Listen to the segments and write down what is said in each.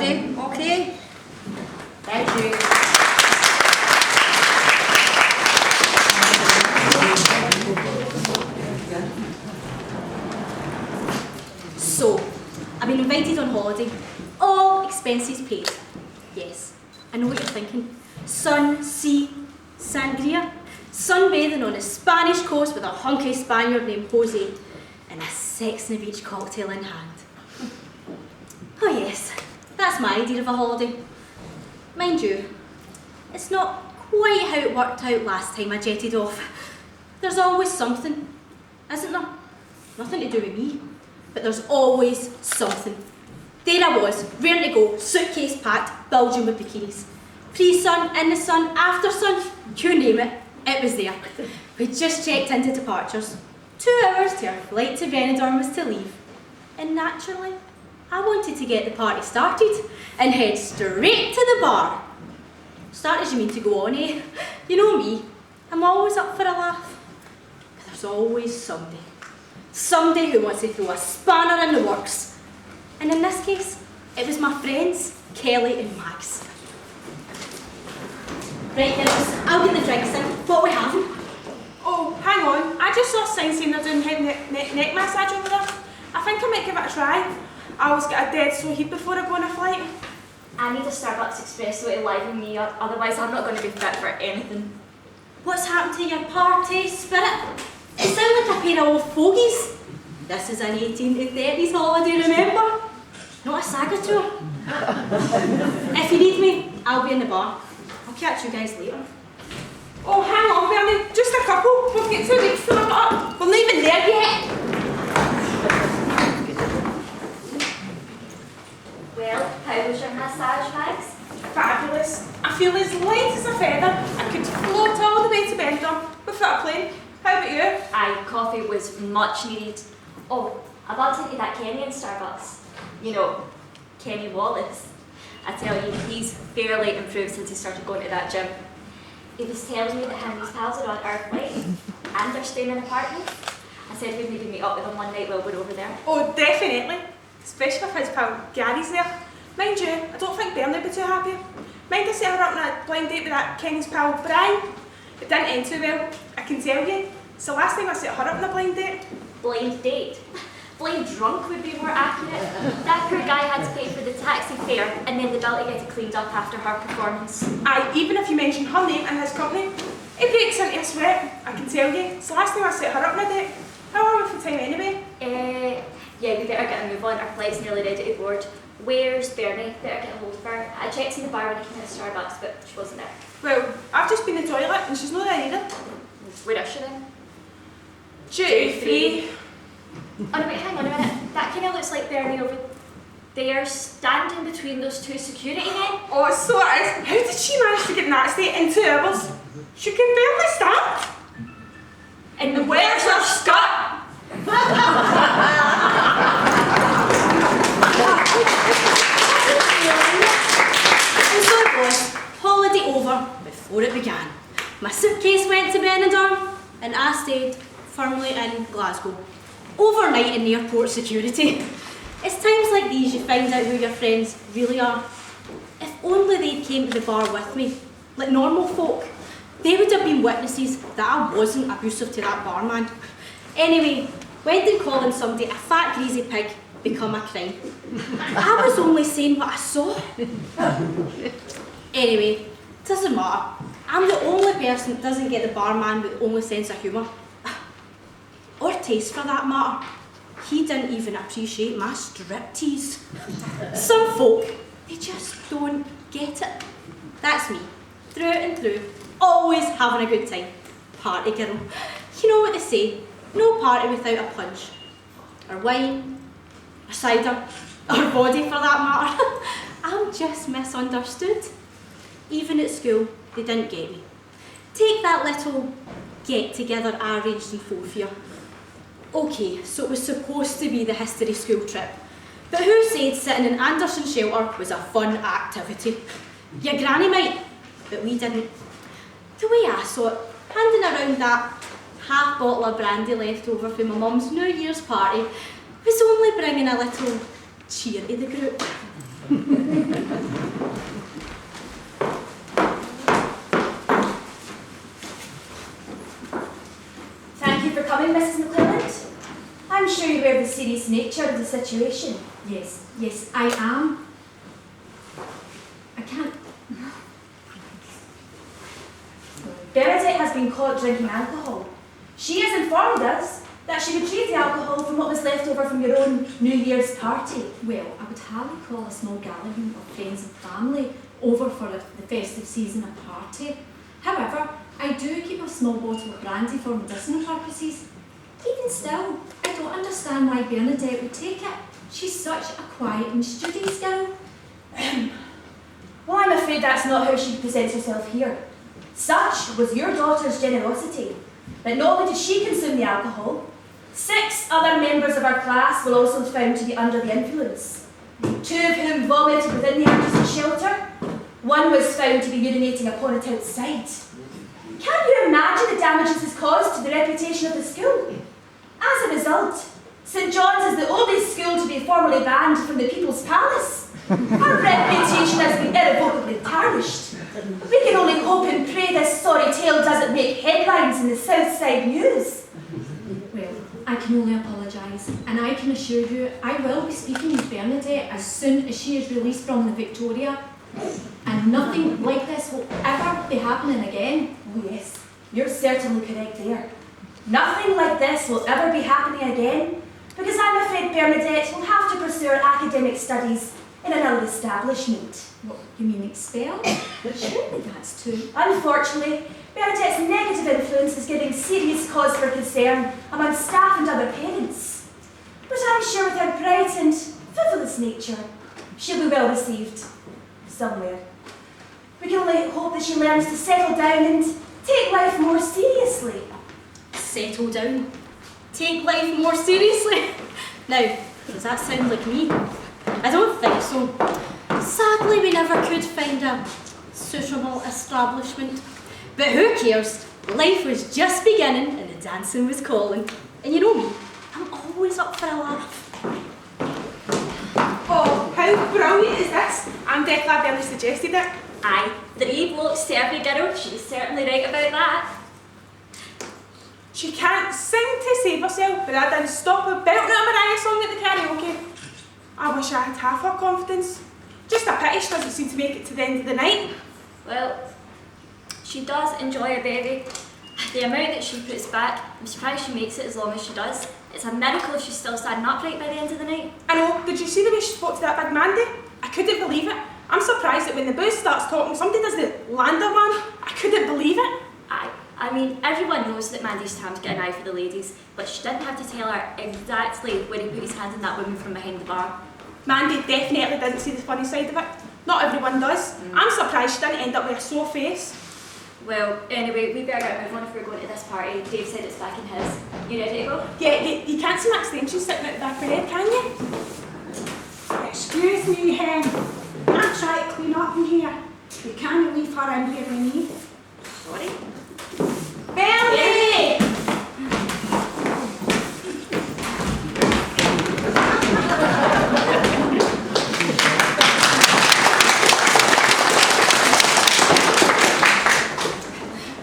Okay. Thank you. So, I've been invited on holiday. All expenses paid. Yes, I know what you're thinking. Sun, sea, sangria, sunbathing on a Spanish coast with a hunky Spaniard named Jose, and a Sex on the Beach cocktail in hand. Oh yes, that's my idea of a holiday. Mind you, it's not quite how it worked out last time I jetted off. There's always something, isn't there? Nothing to do with me, but there's always something. There I was, ready to go, suitcase packed, bulging with bikinis. Pre-sun, in the sun, after sun, you name it, it was there. We just checked into departures. 2 hours till our flight to Benidorm was to leave. And naturally, I wanted to get the party started and head straight to the bar. Start as you mean to go on, eh? You know me, I'm always up for a laugh. But there's always somebody. Somebody who wants to throw a spanner in the works. And in this case, it was my friends, Kelly and Max. Right, girls, I'll get the drinks in. What are we having? Oh, hang on. I just saw a sign saying they're doing head neck massage over there. I think I might give it a try. I always get a dead sore heat before I go on a flight. I need a Starbucks espresso to liven me up, otherwise I'm not going to be fit for anything. What's happened to your party spirit? It sounds like a pair of old fogies. This is an 1830s holiday, remember? Not a saga tour. If you need me, I'll be in the bar. I'll catch you guys later. Oh, hang on, Bernie. Just a couple. We've got 2 weeks to wrap up. We're not even there yet. Well, how was your massage, Max? Fabulous. I feel as light as a feather. I could float all the way to Benidorm without a plane. How about you? Aye, coffee was much needed. Oh, I bumped into that Kenny in Starbucks. You know, Kenny Wallace. I tell you, he's fairly improved since he started going to that gym. He was telling me that him and his pals are on our flight and they're staying in apartments. I said we'd maybe meet up with them one night while we're over there. Oh, definitely. Especially if his pal Gary's there. Mind you, I don't think Bernie would be too happy. Mind I set her up on a blind date with that Kenny's pal Brian. It didn't end too well, I can tell you. It's the last time I set her up on a blind date. Blind date? Blind drunk would be more accurate. That poor guy had to pay for the taxi fare and then the bill to get it cleaned up after her performance. Aye, even if you mention her name and his company, it breaks into a sweat, I can tell you. It's the last time I set her up on a date. How are we for time anyway? Yeah, we better get a move on. Our flight's nearly ready to board. Where's Bernie? Better get hold of her. I checked in the bar when I came out of Starbucks, but she wasn't there. Well, I've just been in the toilet and she's not there either. Where is she then? Duty free. Oh no, wait, hang on a minute. That kind of looks like Bernie over there, standing between those 2 security men. Oh, so it is. How did she manage to get in that state in 2 hours? She can barely stand. And where's her skirt? And so it was, holiday over before it began. My suitcase went to Benidorm and I stayed firmly in Glasgow. Overnight in airport security. It's times like these you find out who your friends really are. If only they came to the bar with me, like normal folk, they would have been witnesses that I wasn't abusive to that barman. Anyway, when did calling somebody a fat greasy pig become a crime? I was only saying what I saw. Anyway, doesn't matter. I'm the only person that doesn't get the barman with only sense of humour. Or taste for that matter. He didn't even appreciate my striptease. Some folk, they just don't get it. That's me, through and through, always having a good time. Party girl. You know what they say, no party without a punch. Or wine, or cider, or body for that matter. I'm just misunderstood. Even at school, they didn't get me. Take that little get-together I arranged in 4th year. Okay, so it was supposed to be the history school trip. But who said sitting in Anderson shelter was a fun activity? Your granny might, but we didn't. The way I saw it, handing around that half bottle of brandy left over from my mum's New Year's party was only bringing a little cheer to the group. Thank you for coming, Mrs. McClelland. I'm sure you're aware of the serious nature of the situation. Yes, yes, I am. I can't. Bernadette has been caught drinking alcohol. She has informed us that she retrieved the alcohol from what was left over from your own New Year's party. Well, I would hardly call a small gathering of friends and family over for the festive season a party. However, I do keep a small bottle of brandy for medicinal purposes. Even still, I don't understand why Bernadette would take it. She's such a quiet and studious girl. Well, I'm afraid that's not how she presents herself here. Such was your daughter's generosity, that not only did she consume the alcohol, 6 other members of our class were also found to be under the influence. 2 of whom vomited within the Anderson shelter. 1 was found to be urinating upon it outside. Can you imagine the damages this caused to the reputation of the school? As a result, St John's is the only school to be formally banned from the People's Palace. Our reputation has been irrevocably tarnished. We can only hope and pray this sorry tale doesn't make headlines in the Southside News. Well, I can only apologise, and I can assure you I will be speaking with Bernadette as soon as she is released from the Victoria. And nothing like this will ever be happening again. Oh yes, you're certainly correct there. Nothing like this will ever be happening again, because I'm afraid Bernadette will have to pursue her academic studies in another establishment. What, you mean expelled? Surely that's too. Unfortunately, Bernadette's negative influence is giving serious cause for concern among staff and other parents. But I'm sure with her bright and frivolous nature, she'll be well received somewhere. We can only hope that she learns to settle down and take life more seriously. Settle down. Take life more seriously. Now, does that sound like me? I don't think so. Sadly, we never could find a suitable establishment. But who cares? Life was just beginning and the dancing was calling. And you know me, I'm always up for a laugh. Oh, how brilliant is this? I'm dead glad Bernie suggested it. Aye, 3 blokes to every girl, she's certainly right about that. She can't sing to save herself, but I didn't stop her belting out a Mariah song at the karaoke. I wish I had half her confidence. Just a pity she doesn't seem to make it to the end of the night. Well, she does enjoy a baby. The amount that she puts back, I'm surprised she makes it as long as she does. It's a miracle if she's still standing upright by the end of the night. I know, did you see the way she spoke to that big Mandy? I couldn't believe it. I'm surprised that when the booze starts talking, somebody does the lander one. I couldn't believe it. I mean, everyone knows that Mandy's Tam's got an eye for the ladies, but she didn't have to tell her exactly where he put his hand on that woman from behind the bar. Mandy definitely didn't see the funny side of it. Not everyone does. I'm surprised she didn't end up with a sore face. Well, anyway, we better get moving if we're going to this party. Dave said it's back in his. You ready to go? Yeah, you can't see my extension sitting at the back of her head, can you? Excuse me, Hen. I'm trying to clean up in here. You can't leave her in here with me. Sorry. Bernie!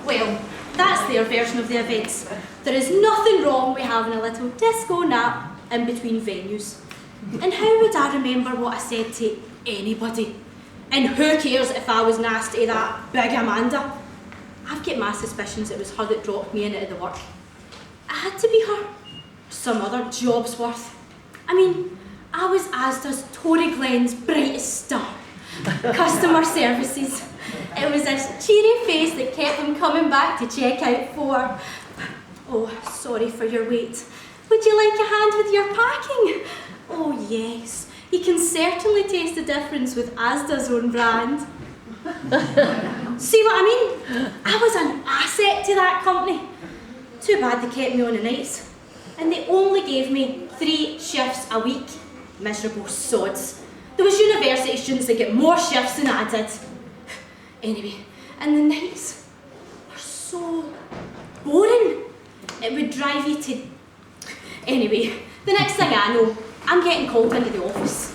Well, that's their version of the events. There is nothing wrong with having a little disco nap in between venues. And how would I remember what I said to anybody? And who cares if I was nasty to that big Amanda? I've got my suspicions it was her that dropped me in at the work. It had to be her. Some other job's worth. I mean, I was Asda's Tory Glen's brightest star. Customer services. It was this cheery face that kept them coming back to check out for. Oh, sorry for your wait. Would you like a hand with your packing? Oh yes, you can certainly taste the difference with Asda's own brand. See what I mean? I was an asset to that company. Too bad they kept me on the nights. And they only gave me 3 shifts a week. Miserable sods. There was university students that get more shifts than I did. Anyway, and the nights were so boring. It would drive you to... Anyway, the next thing I know, I'm getting called into the office.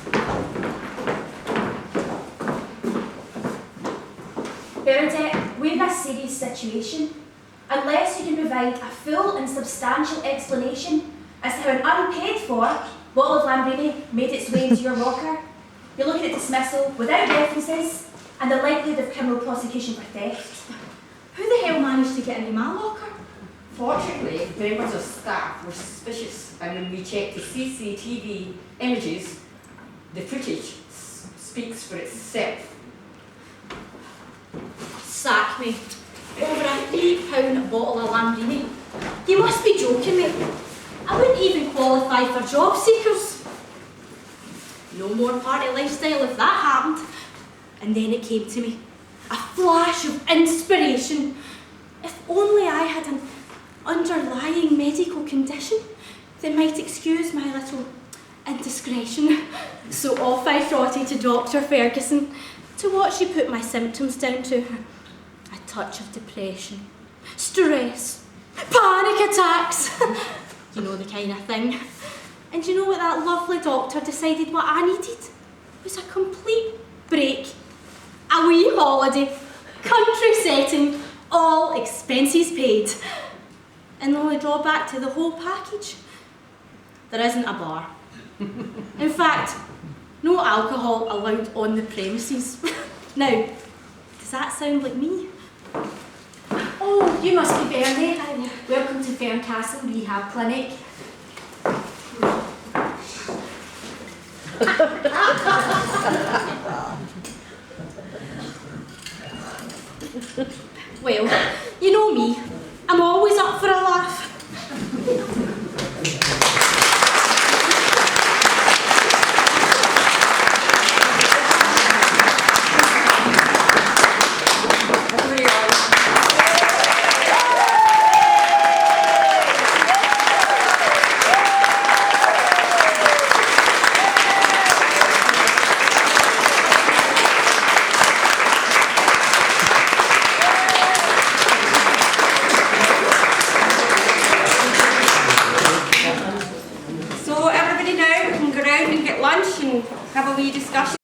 Bernadette, we're in a serious situation. Unless you can provide a full and substantial explanation as to how an unpaid-for bottle of Lambrini made its way into your locker, you're looking at dismissal without references and the likelihood of criminal prosecution for theft. Who the hell managed to get into my locker? Fortunately, members of staff were suspicious, and when we checked the CCTV images, the footage speaks for itself. Sack me. Over a £3 bottle of Lambrini. You must be joking me. I wouldn't even qualify for job seekers. No more party lifestyle if that happened. And then it came to me. A flash of inspiration. If only I had an underlying medical condition that might excuse my little indiscretion. So off I trotted to Dr. Ferguson to what she put my symptoms down to. A touch of depression, stress, panic attacks. You know the kind of thing. And you know what that lovely doctor decided what I needed? It was a complete break. A wee holiday, country setting, all expenses paid. And the only drawback to the whole package, there isn't a bar. In fact, no alcohol allowed on the premises. Now, does that sound like me? Oh, you must be Bernie. Welcome to Ferncastle Rehab Clinic. Well, you know me. I'm always up for a laugh. So everybody now can go round and get lunch and have a wee discussion.